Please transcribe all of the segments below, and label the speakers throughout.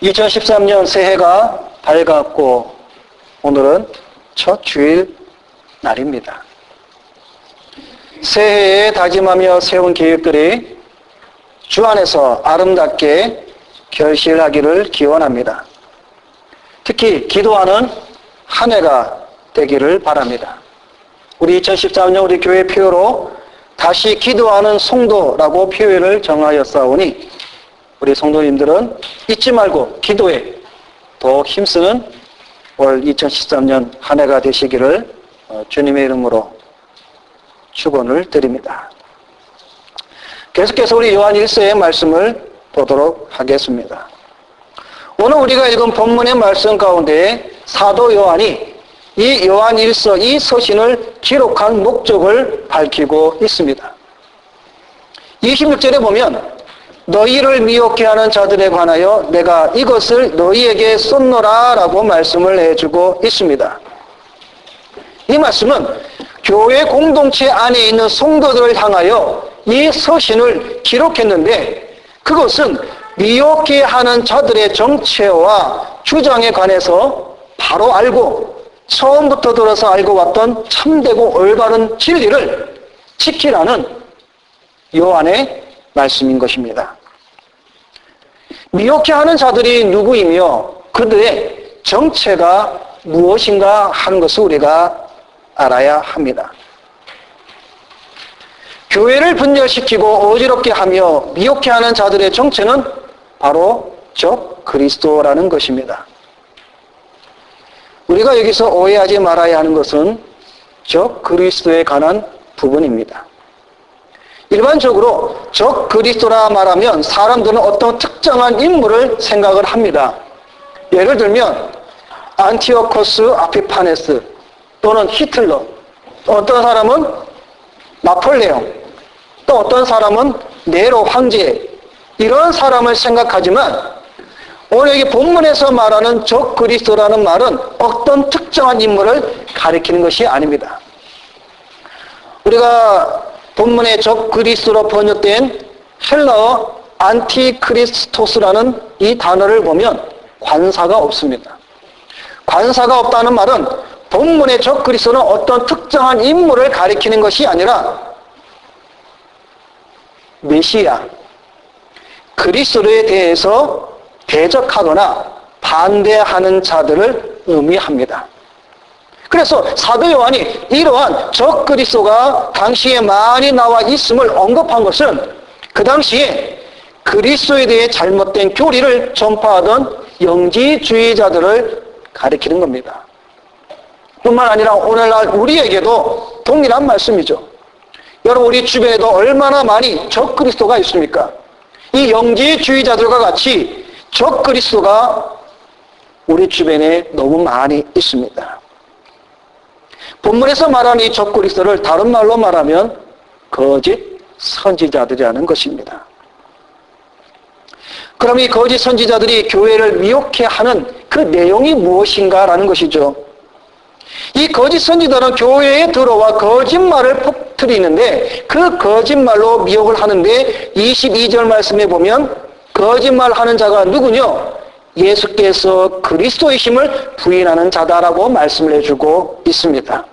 Speaker 1: 2013년 새해가 밝았고 오늘은 첫 주일 날입니다. 새해에 다짐하며 세운 계획들이 주 안에서 아름답게 결실하기를 기원합니다. 특히 기도하는 한 해가 되기를 바랍니다. 우리 2013년 우리 교회 표어로 다시 기도하는 성도라고 표현을 정하였사오니 우리 성도님들은 잊지 말고 기도에 더 힘쓰는 올 2013년 한 해가 되시기를 주님의 이름으로 축원을 드립니다. 계속해서 우리 요한 1서의 말씀을 보도록 하겠습니다. 오늘 우리가 읽은 본문의 말씀 가운데 사도 요한이 이 요한 1서, 이 서신을 기록한 목적을 밝히고 있습니다. 26절에 보면 너희를 미혹해 하는 자들에 관하여 내가 이것을 너희에게 쏟노라 라고 말씀을 해주고 있습니다. 이 말씀은 교회 공동체 안에 있는 성도들을 향하여 이 서신을 기록했는데 그것은 미혹해 하는 자들의 정체와 주장에 관해서 바로 알고 처음부터 들어서 알고 왔던 참되고 올바른 진리를 지키라는 요한의 말씀인 것입니다. 미혹해 하는 자들이 누구이며 그들의 정체가 무엇인가 하는 것을 우리가 알아야 합니다. 교회를 분열시키고 어지럽게 하며 미혹해 하는 자들의 정체는 바로 적 그리스도라는 것입니다. 우리가 여기서 오해하지 말아야 하는 것은 적 그리스도에 관한 부분입니다. 일반적으로 적 그리스도라 말하면 사람들은 어떤 특정한 인물을 생각을 합니다. 예를 들면 안티오코스 아피파네스 또는 히틀러, 또 어떤 사람은 나폴레옹, 또 어떤 사람은 네로 황제, 이런 사람을 생각하지만 오늘 여기 본문에서 말하는 적 그리스도라는 말은 어떤 특정한 인물을 가리키는 것이 아닙니다. 우리가 본문의 적 그리스도로 번역된 헬라어 안티크리스토스라는 이 단어를 보면 관사가 없습니다. 관사가 없다는 말은 본문의 적 그리스도는 어떤 특정한 인물을 가리키는 것이 아니라 메시아, 그리스도에 대해서 대적하거나 반대하는 자들을 의미합니다. 그래서 사도 요한이 이러한 적 그리스도가 당시에 많이 나와 있음을 언급한 것은 그 당시에 그리스도에 대해 잘못된 교리를 전파하던 영지주의자들을 가리키는 겁니다. 뿐만 아니라 오늘날 우리에게도 동일한 말씀이죠. 여러분 우리 주변에도 얼마나 많이 적 그리스도가 있습니까? 이 영지주의자들과 같이 적 그리스도가 우리 주변에 너무 많이 있습니다. 본문에서 말하는 이 적 그리스도를 다른 말로 말하면 거짓 선지자들이라는 것입니다. 그럼 이 거짓 선지자들이 교회를 미혹해 하는 그 내용이 무엇인가라는 것이죠. 이 거짓 선지자는 교회에 들어와 거짓말을 퍼뜨리는데 그 거짓말로 미혹을 하는데 22절 말씀에 보면 거짓말하는 자가 누구냐? 예수께서 그리스도이심을 부인하는 자다라고 말씀을 해주고 있습니다.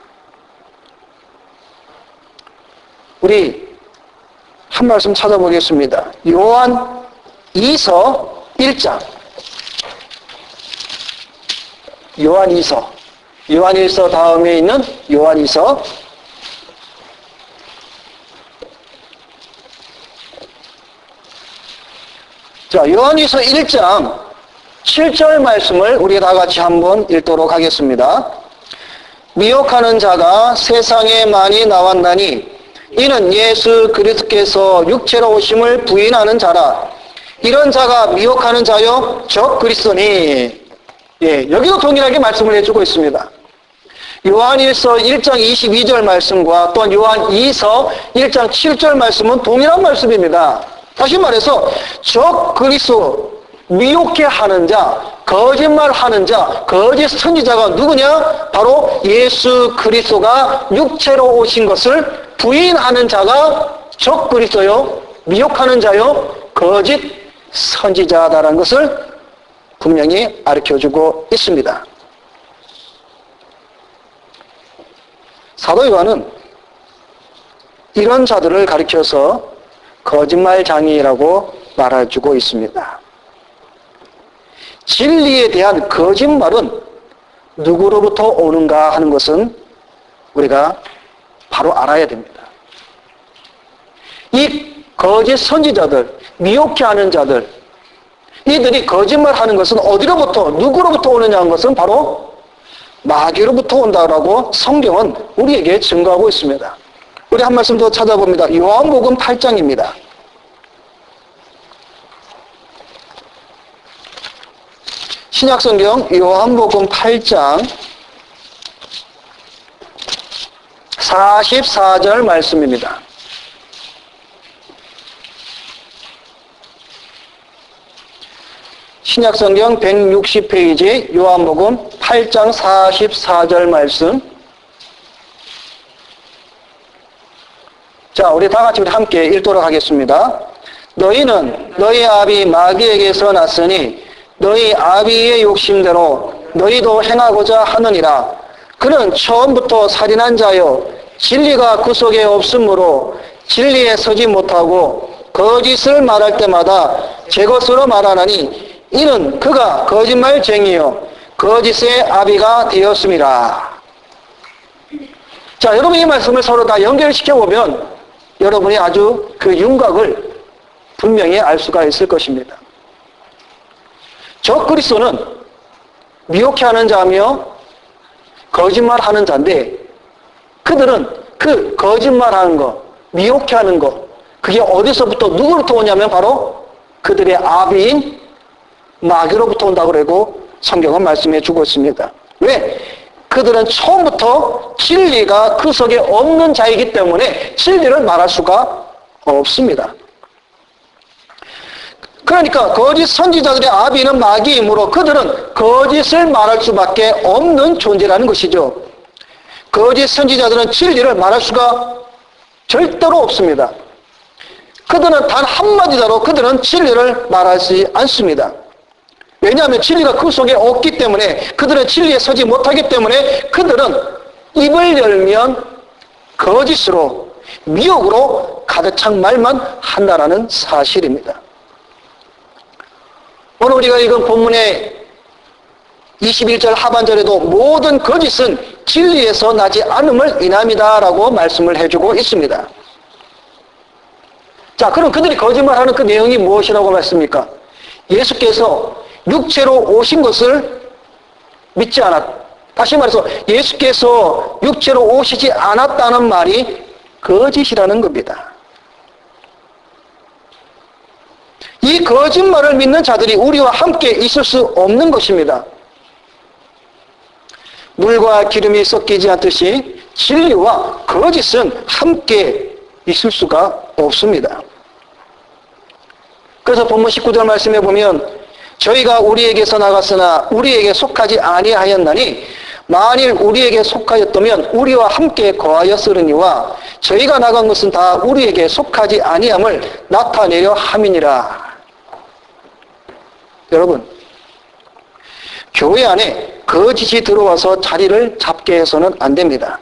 Speaker 1: 우리 한 말씀 찾아보겠습니다. 요한 2서 1장. 요한 2서. 요한 1서 다음에 있는 요한 2서. 자, 요한 2서 1장 7절 말씀을 우리 다 같이 한번 읽도록 하겠습니다. 미혹하는 자가 세상에 많이 나왔나니 이는 예수 그리스도께서 육체로 오심을 부인하는 자라. 이런 자가 미혹하는 자요 적 그리스도니. 예, 여기도 동일하게 말씀을 해주고 있습니다. 요한 1서 1장 22절 말씀과 또 요한 2서 1장 7절 말씀은 동일한 말씀입니다. 다시 말해서 적 그리스도, 미혹해 하는 자, 거짓말하는 자, 거짓 선지자가 누구냐? 바로 예수 그리스도가 육체로 오신 것을 부인하는 자가 적 그리스도요, 미혹하는 자요, 거짓 선지자다라는 것을 분명히 가르쳐주고 있습니다. 사도 요한은 이런 자들을 가리켜서 거짓말장이라고 말해주고 있습니다. 진리에 대한 거짓말은 누구로부터 오는가 하는 것은 우리가 바로 알아야 됩니다. 이 거짓 선지자들, 미혹해 하는 자들, 이들이 거짓말하는 것은 어디로부터, 누구로부터 오느냐 하는 것은 바로 마귀로부터 온다라고 성경은 우리에게 증거하고 있습니다. 우리 한 말씀 더 찾아봅니다. 요한복음 8장입니다. 신약성경 요한복음 8장 44절 말씀입니다. 신약성경 160페이지 요한복음 8장 44절 말씀. 자, 우리 다 같이 함께 읽도록 하겠습니다. 너희는 너희 아비 마귀에게서 났으니 너희 아비의 욕심대로 너희도 행하고자 하느니라. 그는 처음부터 살인한 자요 진리가 그 속에 없으므로 진리에 서지 못하고 거짓을 말할 때마다 제 것으로 말하나니 이는 그가 거짓말쟁이요 거짓의 아비가 되었음이라. 자, 여러분 이 말씀을 서로 다 연결시켜 보면 여러분이 아주 그 윤곽을 분명히 알 수가 있을 것입니다. 저 그리스도는 미혹해 하는 자며 거짓말하는 자인데 그들은 그 거짓말하는 거, 미혹해 하는 거 그게 어디서부터 누구로부터 오냐면 바로 그들의 아비인 마귀로부터 온다고 그러고 성경은 말씀해 주고 있습니다. 왜? 그들은 처음부터 진리가 그 속에 없는 자이기 때문에 진리를 말할 수가 없습니다. 그러니까 거짓 선지자들의 아비는 마귀이므로 그들은 거짓을 말할 수밖에 없는 존재라는 것이죠. 거짓 선지자들은 진리를 말할 수가 절대로 없습니다. 그들은 단 한마디라도 그들은 진리를 말하지 않습니다. 왜냐하면 진리가 그 속에 없기 때문에 그들은 진리에 서지 못하기 때문에 그들은 입을 열면 거짓으로 미혹으로 가득 찬 말만 한다라는 사실입니다. 오늘 우리가 읽은 본문의 21절 하반절에도 모든 거짓은 진리에서 나지 않음을 인함이다라고 말씀을 해주고 있습니다. 자, 그럼 그들이 거짓말하는 그 내용이 무엇이라고 말씀입니까? 예수께서 육체로 오신 것을 믿지 않았. 다시 말해서 예수께서 육체로 오시지 않았다는 말이 거짓이라는 겁니다. 이 거짓말을 믿는 자들이 우리와 함께 있을 수 없는 것입니다. 물과 기름이 섞이지 않듯이 진리와 거짓은 함께 있을 수가 없습니다. 그래서 본문 19절 말씀에 보면 저희가 우리에게서 나갔으나 우리에게 속하지 아니하였나니 만일 우리에게 속하였다면 우리와 함께 거하였으려니와 저희가 나간 것은 다 우리에게 속하지 아니함을 나타내려 함이니라. 여러분, 교회 안에 거짓이 들어와서 자리를 잡게 해서는 안 됩니다.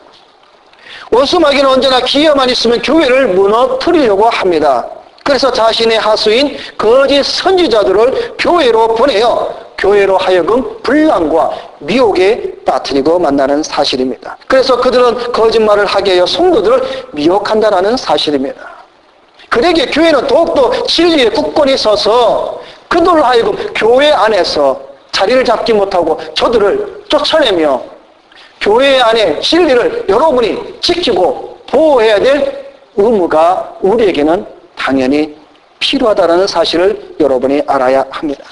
Speaker 1: 원수마귀는 언제나 기회만 있으면 교회를 무너뜨리려고 합니다. 그래서 자신의 하수인 거짓 선지자들을 교회로 보내어 교회로 하여금 분란과 미혹에 빠뜨리고 만나는 사실입니다. 그래서 그들은 거짓말을 하게 하여 성도들을 미혹한다는 사실입니다. 그러기에 교회는 더욱더 진리에 굳건히 서서 그들로 하여금 교회 안에서 자리를 잡지 못하고 저들을 쫓아내며 교회 안에 진리를 여러분이 지키고 보호해야 될 의무가 우리에게는 당연히 필요하다는 사실을 여러분이 알아야 합니다.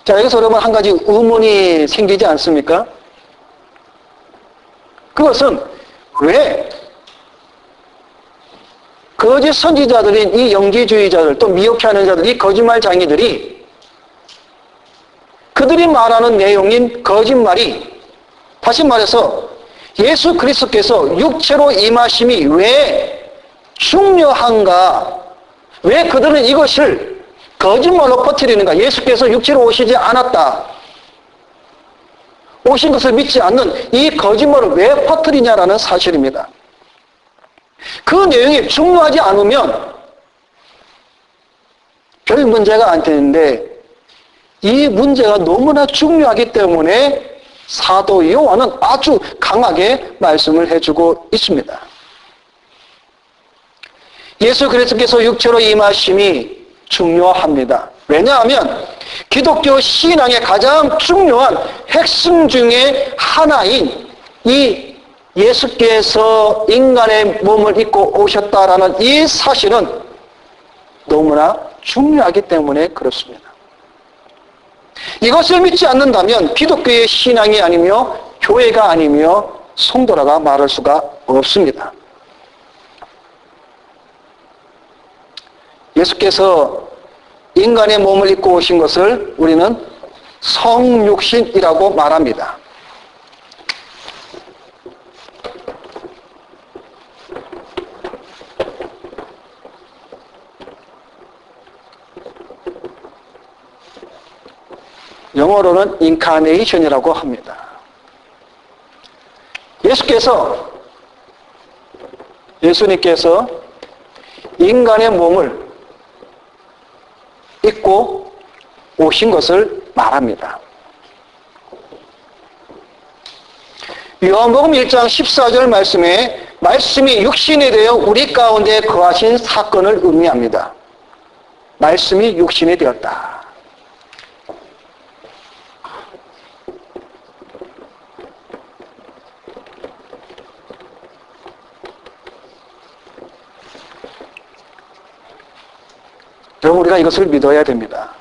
Speaker 1: 자, 여기서 여러분 한 가지 의문이 생기지 않습니까? 그것은 왜 거짓 선지자들인 이 영지주의자들 또 미혹해 하는 자들, 이 거짓말장이들이 그들이 말하는 내용인 거짓말이 다시 말해서 예수 그리스도께서 육체로 임하심이 왜 중요한가? 왜 그들은 이것을 거짓말로 퍼뜨리는 거야. 예수께서 육체로 오시지 않았다. 오신 것을 믿지 않는 이 거짓말을 왜 퍼뜨리냐라는 사실입니다. 그 내용이 중요하지 않으면 별 문제가 안 되는데 이 문제가 너무나 중요하기 때문에 사도 요한은 아주 강하게 말씀을 해주고 있습니다. 예수 그리스도께서 육체로 임하심이 중요합니다. 왜냐하면 기독교 신앙의 가장 중요한 핵심 중에 하나인 이 예수께서 인간의 몸을 입고 오셨다라는 이 사실은 너무나 중요하기 때문에 그렇습니다. 이것을 믿지 않는다면 기독교의 신앙이 아니며 교회가 아니며 성도라가 말할 수가 없습니다. 예수께서 인간의 몸을 입고 오신 것을 우리는 성육신이라고 말합니다. 영어로는 인카네이션이라고 합니다. 예수님께서 인간의 몸을 입고 오신 것을 말합니다. 요한복음 1장 14절 말씀에 말씀이 육신이 되어 우리 가운데 거하신 사건을 의미합니다. 말씀이 육신이 되었다. 여러분, 우리가 이것을 믿어야 됩니다.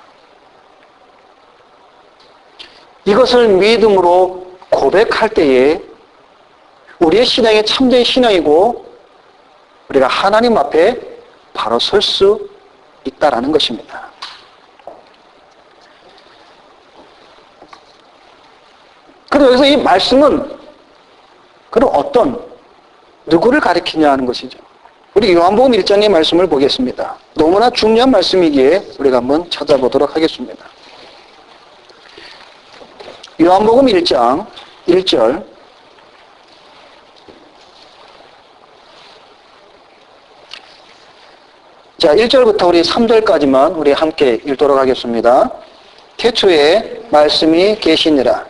Speaker 1: 이것을 믿음으로 고백할 때에 우리의 신앙이 참된 신앙이고 우리가 하나님 앞에 바로 설 수 있다라는 것입니다. 그리고 여기서 이 말씀은 그럼 누구를 가리키냐 하는 것이죠. 우리 요한복음 1장의 말씀을 보겠습니다. 너무나 중요한 말씀이기에 우리가 한번 찾아보도록 하겠습니다. 요한복음 1장 1절 자, 1절부터 우리 3절까지만 우리 함께 읽도록 하겠습니다. 태초에 말씀이 계시니라.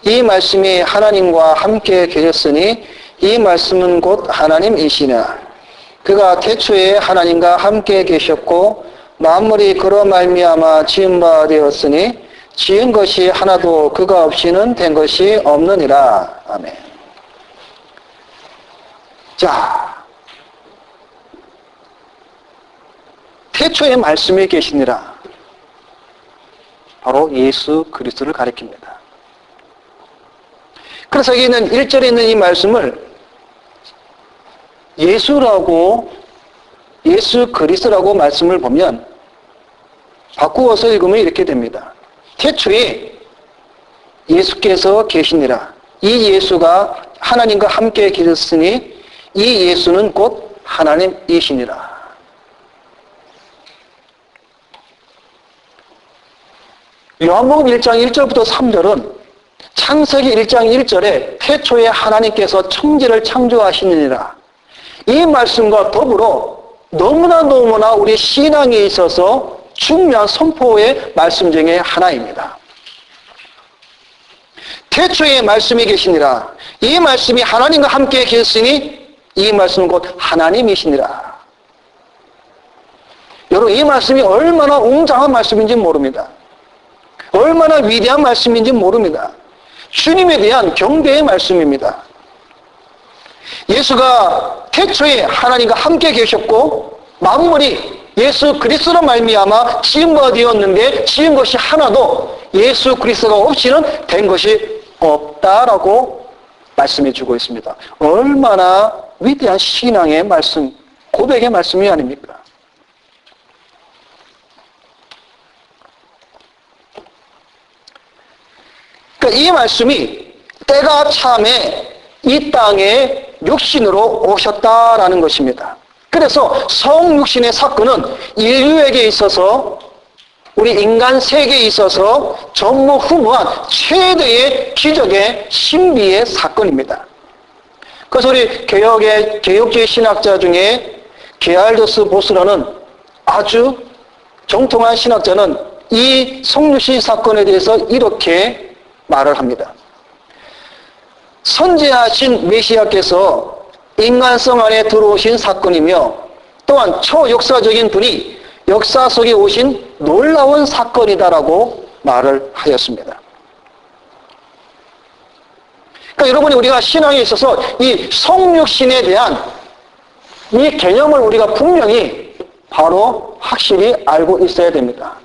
Speaker 1: 이 말씀이 하나님과 함께 계셨으니 이 말씀은 곧 하나님이시니라. 그가 태초에 하나님과 함께 계셨고 만물이 그로 말미암아 지은 바 되었으니 지은 것이 하나도 그가 없이는 된 것이 없느니라. 아멘. 자, 태초에 말씀이 계시니라. 바로 예수 그리스도를 가리킵니다. 그래서 여기 있는 1절에 있는 이 말씀을 예수 그리스도라고 말씀을 보면 바꾸어서 읽으면 이렇게 됩니다. 태초에 예수께서 계시니라. 이 예수가 하나님과 함께 계셨으니 이 예수는 곧 하나님이시니라. 요한복음 1장 1절부터 3절은 창세기 1장 1절에 태초에 하나님께서 천지를 창조하시느니라. 이 말씀과 더불어 너무나 우리 신앙에 있어서 중요한 선포의 말씀 중에 하나입니다. 태초에 말씀이 계시니라. 이 말씀이 하나님과 함께 계시니 이 말씀은 곧 하나님이시니라. 여러분, 이 말씀이 얼마나 웅장한 말씀인지 모릅니다. 얼마나 위대한 말씀인지 모릅니다. 주님에 대한 경배의 말씀입니다. 예수가 태초에 하나님과 함께 계셨고 만물이 예수 그리스도로 말미암아 지은 바 되었는데 지은 것이 하나도 예수 그리스도가 없이는 된 것이 없다라고 말씀해 주고 있습니다. 얼마나 위대한 신앙의 말씀, 고백의 말씀이 아닙니까? 그러니까 이 말씀이 때가 참에 이 땅에 육신으로 오셨다라는 것입니다. 그래서 성육신의 사건은 인류에게 있어서 우리 인간 세계에 있어서 전무후무한 최대의 기적의 신비의 사건입니다. 그래서 우리 개혁주의 신학자 중에 게알더스 보스라는 아주 정통한 신학자는 이 성육신 사건에 대해서 이렇게 말을 합니다. 선지하신 메시아께서 인간성 안에 들어오신 사건이며 또한 초역사적인 분이 역사 속에 오신 놀라운 사건이다라고 말을 하였습니다. 그러니까 여러분이 우리가 신앙에 있어서 이 성육신에 대한 이 개념을 우리가 분명히 바로 확실히 알고 있어야 됩니다.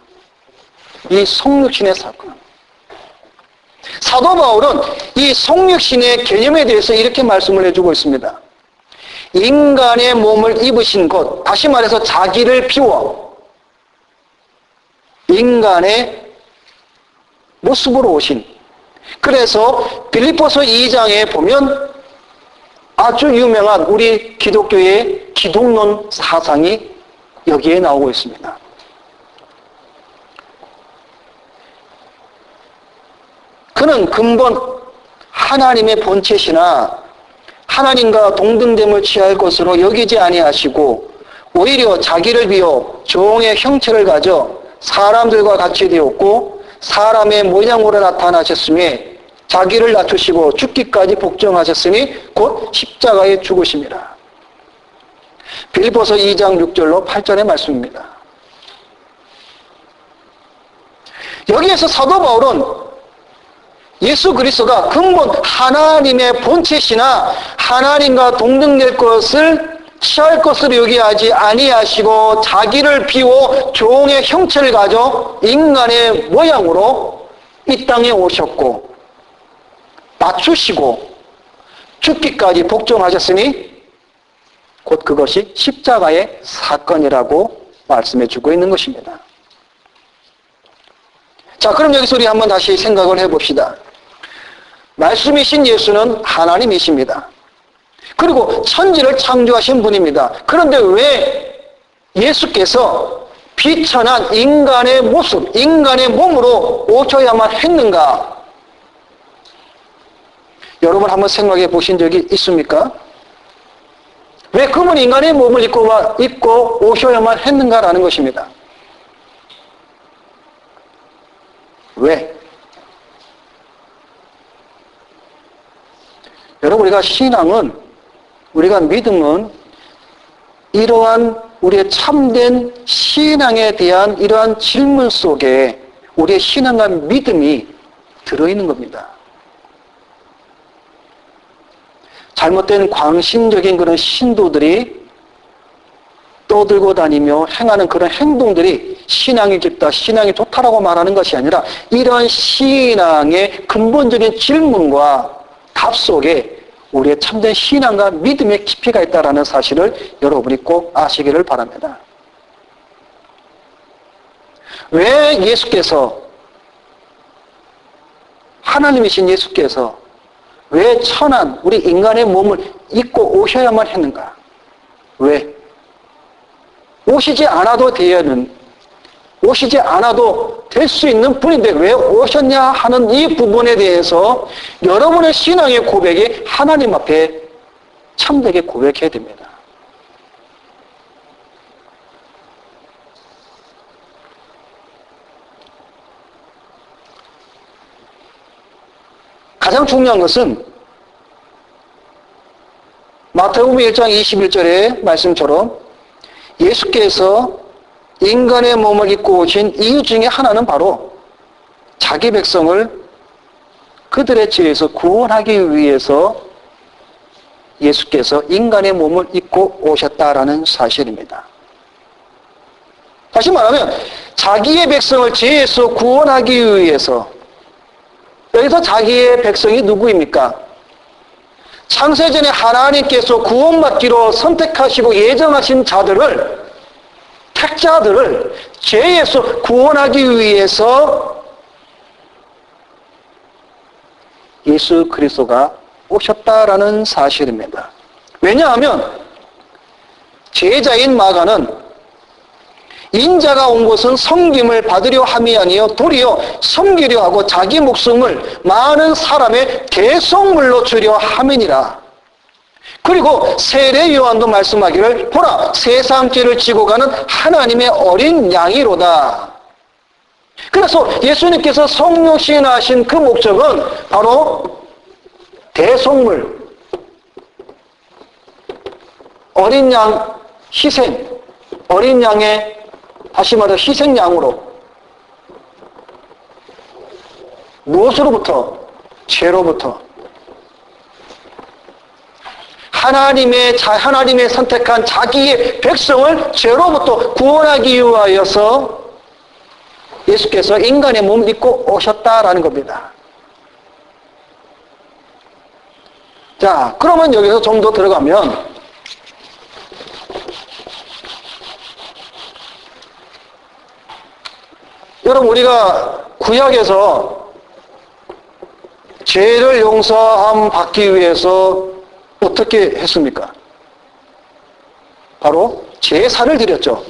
Speaker 1: 이 성육신의 사건. 사도 바울은 이 성육신의 개념에 대해서 이렇게 말씀을 해주고 있습니다. 인간의 몸을 입으신 것, 다시 말해서 자기를 비워 인간의 모습으로 오신. 그래서 빌립보서 2장에 보면 아주 유명한 우리 기독교의 기독론 사상이 여기에 나오고 있습니다. 그는 근본 하나님의 본체시나 하나님과 동등됨을 취할 것으로 여기지 아니하시고 오히려 자기를 비워 종의 형체를 가져 사람들과 같이 되었고 사람의 모양으로 나타나셨으며 자기를 낮추시고 죽기까지 복종하셨으니 곧 십자가에 죽으심이라. 빌립보서 2장 6절로 8절의 말씀입니다. 여기에서 사도 바울은 예수 그리스도가 근본 하나님의 본체시나 하나님과 동등될 것을 취할 것으로 여기하지 아니하시고 자기를 비워 종의 형체를 가져 인간의 모양으로 이 땅에 오셨고 낮추시고 죽기까지 복종하셨으니 곧 그것이 십자가의 사건이라고 말씀해 주고 있는 것입니다. 자, 그럼 여기서 우리 한번 다시 생각을 해봅시다. 말씀이신 예수는 하나님이십니다. 그리고 천지를 창조하신 분입니다. 그런데 왜 예수께서 비천한 인간의 모습, 인간의 몸으로 오셔야만 했는가? 여러분 한번 생각해 보신 적이 있습니까? 왜 그분이 인간의 몸을 입고 오셔야만 했는가라는 것입니다. 왜? 여러분, 우리가 믿음은 이러한 우리의 참된 신앙에 대한 이러한 질문 속에 우리의 신앙과 믿음이 들어있는 겁니다. 잘못된 광신적인 그런 신도들이 떠들고 다니며 행하는 그런 행동들이 신앙이 깊다, 신앙이 좋다라고 말하는 것이 아니라 이러한 신앙의 근본적인 질문과 답 속에 우리의 참된 신앙과 믿음의 깊이가 있다는 사실을 여러분이 꼭 아시기를 바랍니다. 왜 예수께서, 하나님이신 예수께서 왜 천한 우리 인간의 몸을 입고 오셔야만 했는가? 왜? 오시지 않아도 될 수 있는 분인데 왜 오셨냐 하는 이 부분에 대해서 여러분의 신앙의 고백이 하나님 앞에 참되게 고백해야 됩니다. 가장 중요한 것은 마태복음 1장 21절의 말씀처럼 예수께서 인간의 몸을 입고 오신 이유 중에 하나는 바로 자기 백성을 그들의 죄에서 구원하기 위해서 예수께서 인간의 몸을 입고 오셨다라는 사실입니다. 다시 말하면 자기의 백성을 죄에서 구원하기 위해서, 여기서 자기의 백성이 누구입니까? 창세전에 하나님께서 구원받기로 선택하시고 예정하신 자들을, 택자들을 죄에서 구원하기 위해서 예수 그리스도가 오셨다라는 사실입니다. 왜냐하면 제자인 마가는 인자가 온 것은 섬김을 받으려 함이 아니요 도리어 섬기려 하고 자기 목숨을 많은 사람의 대속물로 주려 함이니라. 그리고 세례 요한도 말씀하기를 보라 세상 죄를 지고 가는 하나님의 어린 양이로다. 그래서 예수님께서 성육신하신 그 목적은 바로 대속물, 어린 양 희생, 어린 양의 다시 말해 희생양으로 무엇으로부터? 죄로부터. 하나님의 선택한 자기의 백성을 죄로부터 구원하기 위하여서 예수께서 인간의 몸을 입고 오셨다라는 겁니다. 자, 그러면 여기서 좀 더 들어가면 여러분 우리가 구약에서 죄를 용서함 받기 위해서 어떻게 했습니까? 바로 제사를 드렸죠.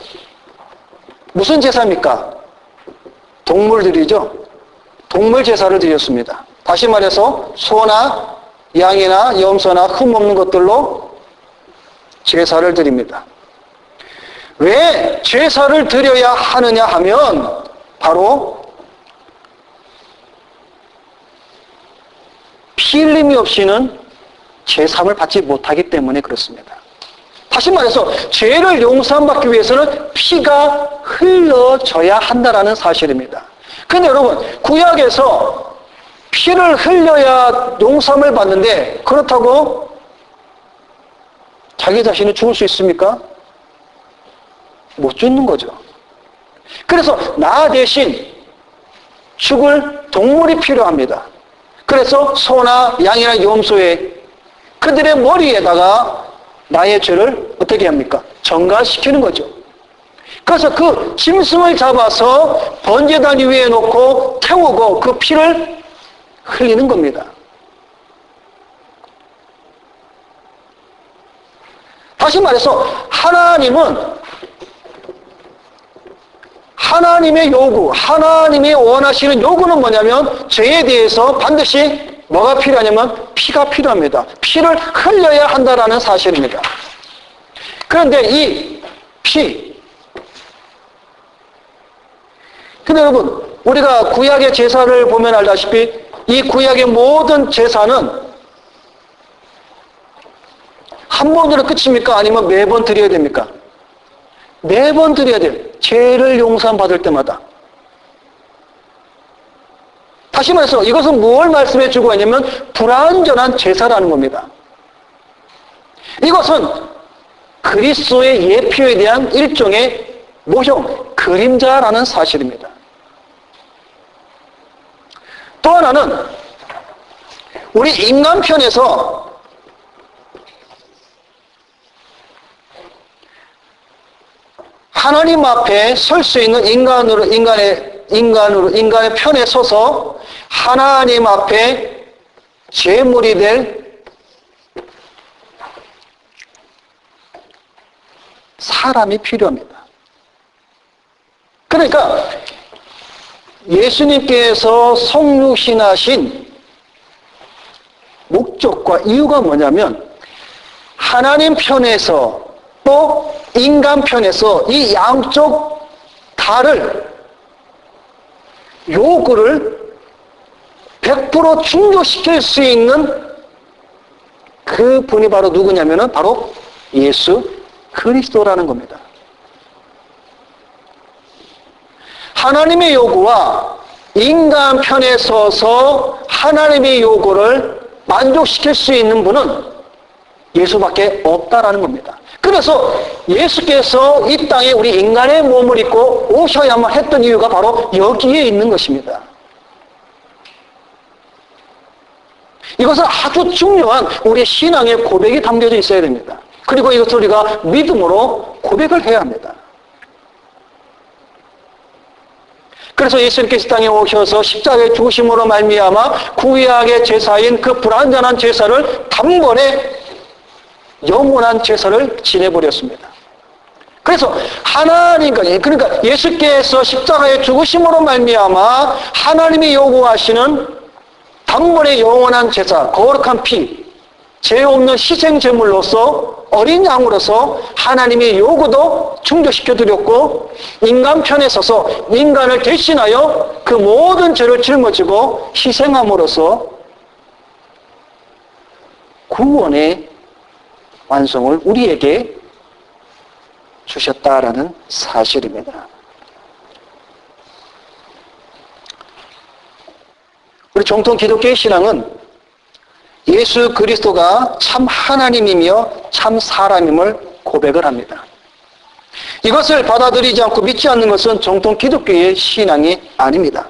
Speaker 1: 무슨 제사입니까? 동물들이죠. 동물 제사를 드렸습니다. 다시 말해서 소나 양이나 염소나 흠없는 것들로 제사를 드립니다. 왜 제사를 드려야 하느냐 하면 바로 피 흘림이 없이는 제사함을 받지 못하기 때문에 그렇습니다. 다시 말해서 죄를 용서받기 위해서는 피가 흘러져야 한다는 사실입니다. 그런데 여러분 구약에서 피를 흘려야 용서함을 받는데 그렇다고 자기 자신이 죽을 수 있습니까? 못 죽는 거죠. 그래서 나 대신 죽을 동물이 필요합니다. 그래서 소나 양이나 염소에 그들의 머리에다가 나의 죄를 어떻게 합니까? 전가시키는 거죠. 그래서 그 짐승을 잡아서 번제단 위에 놓고 태우고 그 피를 흘리는 겁니다. 다시 말해서 하나님의 요구, 하나님이 원하시는 요구는 뭐냐면 죄에 대해서 반드시 뭐가 필요하냐면 피가 필요합니다. 피를 흘려야 한다는 사실입니다. 그런데 이 피, 근데 여러분 우리가 구약의 제사를 보면 알다시피 이 구약의 모든 제사는 한 번으로 끝입니까? 아니면 매번 드려야 됩니까? 매번 드려야 돼요. 죄를 용서받을 때마다. 다시 말해서 이것은 무엇을 말씀해 주고 있냐면 불완전한 제사라는 겁니다. 이것은 그리스도의 예표에 대한 일종의 모형, 그림자라는 사실입니다. 또 하나는 우리 인간 편에서 하나님 앞에 설 수 있는 인간의 편에 서서 하나님 앞에 제물이 될 사람이 필요합니다. 그러니까 예수님께서 성육신하신 목적과 이유가 뭐냐면 하나님 편에서 또 인간 편에서 이 양쪽 다를 요구를 100% 충족시킬 수 있는 그 분이 바로 누구냐면은 바로 예수 그리스도라는 겁니다. 하나님의 요구와 인간 편에 서서 하나님의 요구를 만족시킬 수 있는 분은 예수밖에 없다라는 겁니다. 그래서 예수께서 이 땅에 우리 인간의 몸을 입고 오셔야만 했던 이유가 바로 여기에 있는 것입니다. 이것은 아주 중요한 우리 신앙의 고백이 담겨져 있어야 됩니다. 그리고 이것을 우리가 믿음으로 고백을 해야 합니다. 그래서 예수님께서 땅에 오셔서 십자가의 죽으심으로 말미암아 구약의 제사인 그 불완전한 제사를 단번에 영원한 제사를 지내버렸습니다. 그래서 그러니까 예수께서 십자가에 죽으심으로 말미암아 하나님이 요구하시는 단번에 영원한 제사, 거룩한 피, 죄 없는 희생 제물로서 어린 양으로서 하나님의 요구도 충족시켜 드렸고, 인간 편에 서서 인간을 대신하여 그 모든 죄를 짊어지고 희생함으로써 구원의 완성을 우리에게 주셨다라는 사실입니다. 우리 정통 기독교의 신앙은 예수 그리스도가 참 하나님이며 참 사람임을 고백을 합니다. 이것을 받아들이지 않고 믿지 않는 것은 정통 기독교의 신앙이 아닙니다.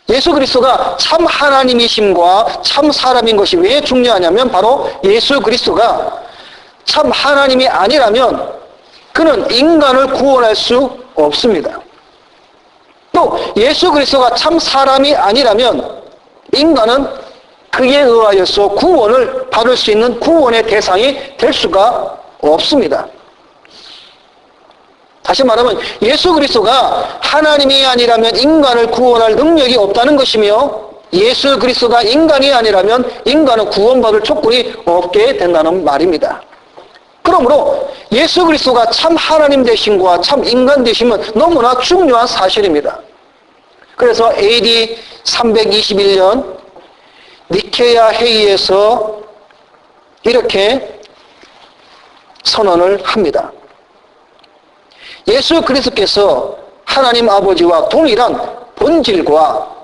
Speaker 1: 예수 그리스도가 참 하나님이심과 참 사람인 것이 왜 중요하냐면 바로 예수 그리스도가 참 하나님이 아니라면 그는 인간을 구원할 수 없습니다. 또 예수 그리스도가 참 사람이 아니라면 인간은 그에 의하여서 구원을 받을 수 있는 구원의 대상이 될 수가 없습니다. 다시 말하면 예수 그리스도가 하나님이 아니라면 인간을 구원할 능력이 없다는 것이며, 예수 그리스도가 인간이 아니라면 인간은 구원받을 조건이 없게 된다는 말입니다. 그러므로 예수 그리스도가 참 하나님 되심과 참 인간 되심은 너무나 중요한 사실입니다. 그래서 AD 321년 니케야 회의에서 이렇게 선언을 합니다. 예수 그리스도께서 하나님 아버지와 동일한 본질과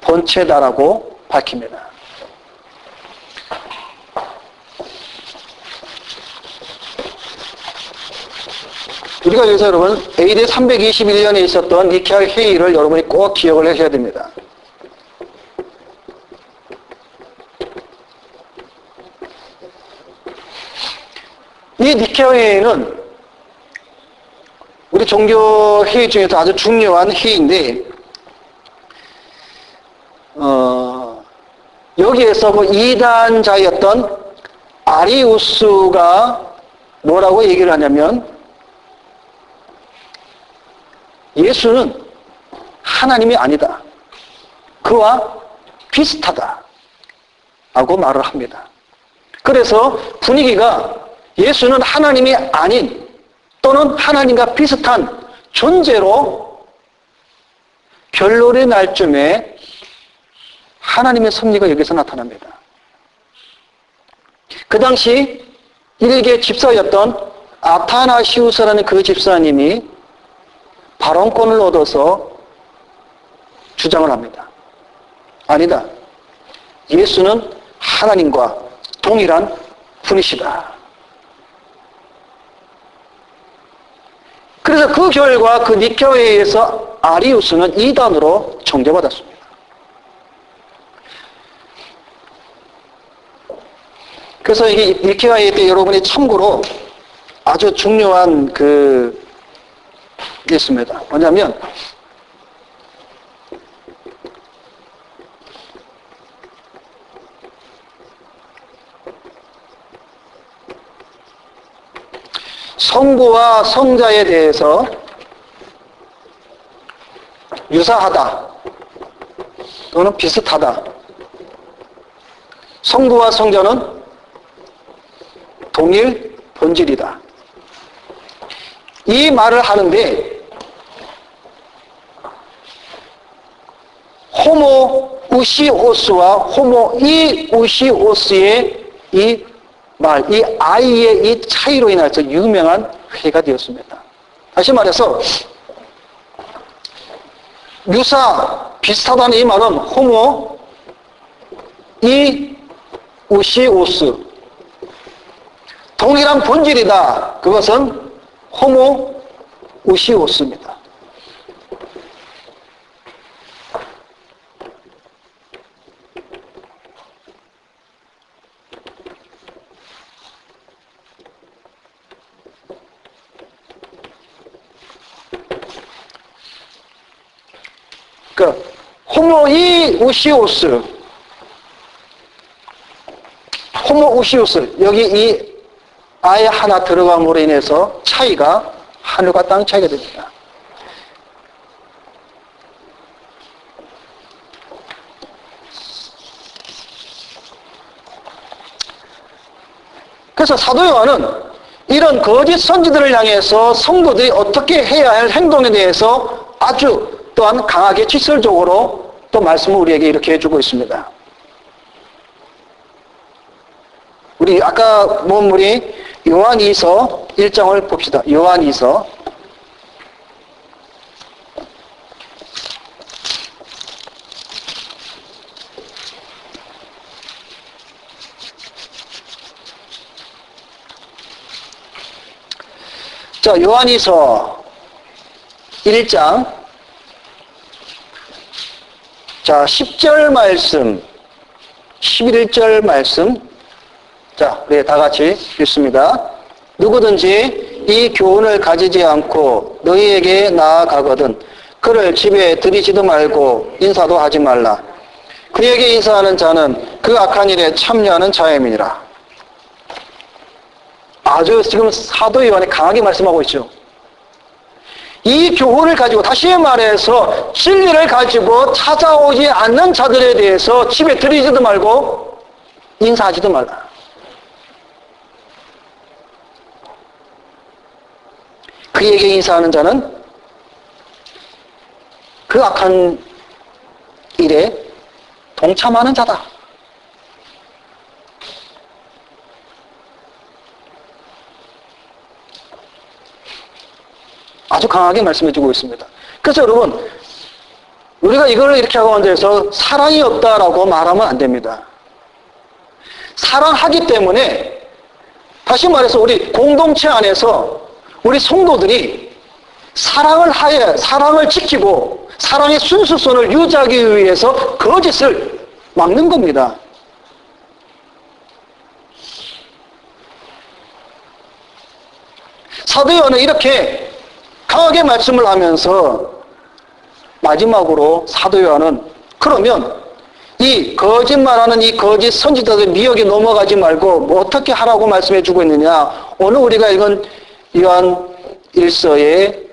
Speaker 1: 본체다라고 밝힙니다. 우리가 여기서 여러분 AD 321년에 있었던 니케아 회의를 여러분이 꼭 기억을 하셔야 됩니다. 이 니케아 회의는 우리 종교 회의 중에서 아주 중요한 회의인데, 여기에서 그 이단자였던 아리우스가 뭐라고 얘기를 하냐면, 예수는 하나님이 아니다, 그와 비슷하다 라고 말을 합니다. 그래서 분위기가 예수는 하나님이 아닌 또는 하나님과 비슷한 존재로 결론이 날 쯤에 하나님의 섭리가 여기서 나타납니다. 그 당시 일개 집사였던 아타나시우스라는 그 집사님이 발언권을 얻어서 주장을 합니다. 아니다, 예수는 하나님과 동일한 분이시다. 그래서 그 결과 그 니케아회의에서 아리우스는 이단으로 정죄받았습니다. 그래서 이 니케아회의 때 여러분이 참고로 아주 중요한 게 있습니다. 뭐냐면 성부와 성자에 대해서 유사하다 또는 비슷하다, 성부와 성자는 동일 본질이다, 이 말을 하는데 호모 우시오스와 호모 이우시오스의 이 말, 이 아이의 이 차이로 인해서 유명한 회의가 되었습니다. 다시 말해서 유사, 비슷하다는 이 말은 호모 이우시오스, 동일한 본질이다, 그것은 호모 우시오스입니다. 호모 우시오스, 여기 이 아예 하나 들어감으로 인해서 차이가 하늘과 땅 차이가 됩니다. 그래서 사도 요한은 이런 거짓 선지들을 향해서 성도들이 어떻게 해야 할 행동에 대해서 아주 또한 강하게 직설적으로 또 말씀을 우리에게 이렇게 해주고 있습니다. 우리 아까 본문이 요한2서 1장을 봅시다. 요한2서 자, 요한2서 1장 자, 10절 말씀 11절 말씀 자, 우리 다 같이 읽습니다. 누구든지 이 교훈을 가지지 않고 너희에게 나아가거든 그를 집에 들이지도 말고 인사도 하지 말라. 그에게 인사하는 자는 그 악한 일에 참여하는 자임이니라. 아주 지금 사도 요한이 강하게 말씀하고 있죠. 이 교훈을 가지고 다시 말해서 진리를 가지고 찾아오지 않는 자들에 대해서 집에 들이지도 말고 인사하지도 말라. 그에게 인사하는 자는 그 악한 일에 동참하는 자다. 아주 강하게 말씀해주고 있습니다. 그래서 여러분, 우리가 이걸 이렇게 하고 앉아서 사랑이 없다라고 말하면 안 됩니다. 사랑하기 때문에 다시 말해서 우리 공동체 안에서 우리 성도들이 사랑을 지키고 사랑의 순수성을 유지하기 위해서 거짓을 막는 겁니다. 사도 요한은 이렇게 강하게 말씀을 하면서 마지막으로 사도 요한은 그러면 이 거짓말하는 이 거짓 선지자들 미혹에 넘어가지 말고 뭐 어떻게 하라고 말씀해 주고 있느냐. 오늘 우리가 읽은 요한 1서의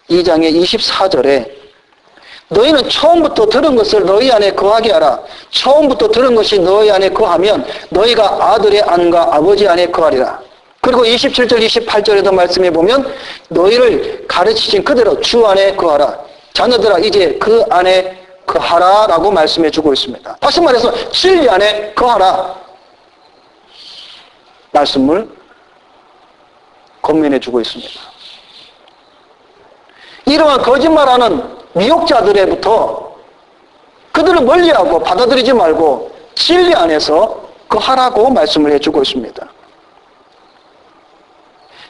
Speaker 1: 2장의 24절에 너희는 처음부터 들은 것을 너희 안에 거하게 하라. 처음부터 들은 것이 너희 안에 거하면 너희가 아들의 안과 아버지 안에 거하리라. 그리고 27절, 28절에도 말씀해 보면 너희를 가르치신 그대로 주 안에 거하라. 자녀들아 이제 그 안에 거하라 라고 말씀해 주고 있습니다. 다시 말해서 진리 안에 거하라 말씀을 권면해 주고 있습니다. 이러한 거짓말하는 미혹자들에부터 그들을 멀리하고 받아들이지 말고 진리 안에서 거하라고 말씀을 해주고 있습니다.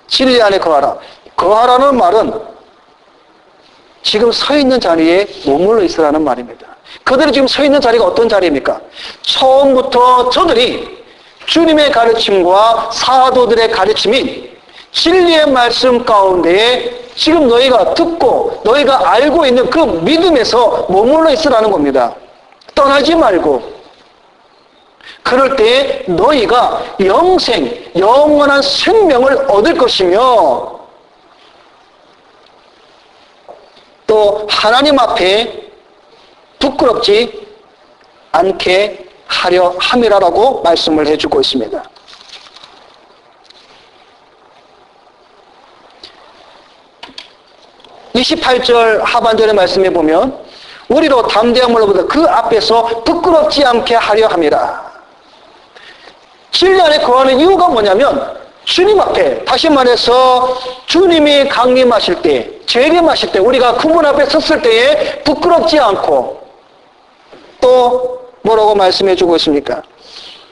Speaker 1: 진리 안에 거하라. 거하라는 말은 지금 서 있는 자리에 머물러 있으라는 말입니다. 그들이 지금 서 있는 자리가 어떤 자리입니까? 처음부터 저들이 주님의 가르침과 사도들의 가르침인 진리의 말씀 가운데에 지금 너희가 듣고 너희가 알고 있는 그 믿음에서 머물러 있으라는 겁니다. 떠나지 말고. 그럴 때 너희가 영원한 생명을 얻을 것이며 또 하나님 앞에 부끄럽지 않게 하려 함이라고 말씀을 해주고 있습니다. 28절 하반절의 말씀에 보면 우리로 담대한 말로보다 그 앞에서 부끄럽지 않게 하려 함이라. 진리 안에 거하는 이유가 뭐냐면 주님 앞에, 다시 말해서 주님이 강림하실 때, 재림하실 때, 우리가 그분 앞에 섰을 때에 부끄럽지 않고 또 뭐라고 말씀해 주고 있습니까?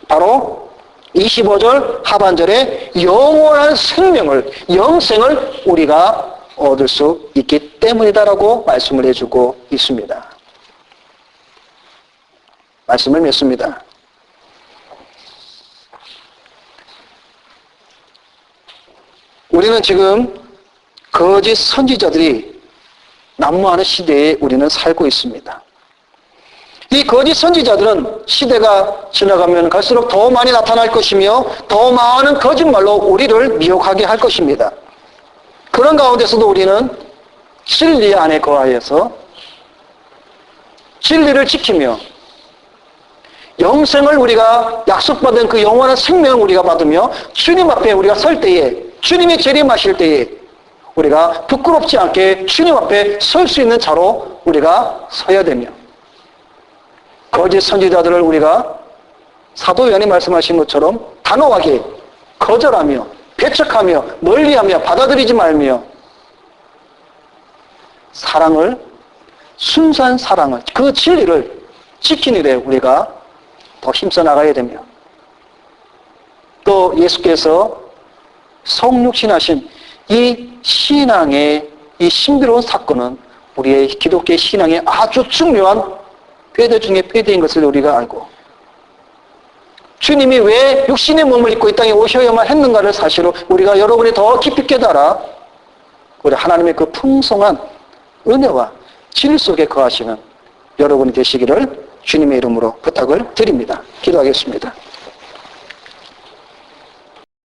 Speaker 1: 바로 25절 하반절에 영원한 생명을, 영생을 우리가 얻을 수 있기 때문이다라고 말씀을 해주고 있습니다. 말씀을 맺습니다. 우리는 지금 거짓 선지자들이 난무하는 시대에 우리는 살고 있습니다. 이 거짓 선지자들은 시대가 지나가면 갈수록 더 많이 나타날 것이며 더 많은 거짓말로 우리를 미혹하게 할 것입니다. 그런 가운데서도 우리는 진리 안에 거하여서 진리를 지키며 영생을 우리가 약속받은 그 영원한 생명을 우리가 받으며 주님 앞에 우리가 설 때에 주님이 재림하실 때에 우리가 부끄럽지 않게 주님 앞에 설 수 있는 자로 우리가 서야 되며 거짓 선지자들을 우리가 사도 요한이 말씀하신 것처럼 단호하게 거절하며 배척하며 멀리하며 받아들이지 말며 사랑을 순수한 사랑을 그 진리를 지키는 데 우리가 더 힘써 나가야 되며 또 예수께서 성육신하신 이 신앙의 이 신비로운 사건은 우리의 기독교의 신앙의 아주 중요한 궤도 중에 궤도인 것을 우리가 알고 주님이 왜 육신의 몸을 입고 이 땅에 오셔야만 했는가를 사실로 우리가 여러분이 더 깊이 깨달아 우리 하나님의 그 풍성한 은혜와 진리 속에 거하시는 여러분이 되시기를 주님의 이름으로 부탁을 드립니다. 기도하겠습니다.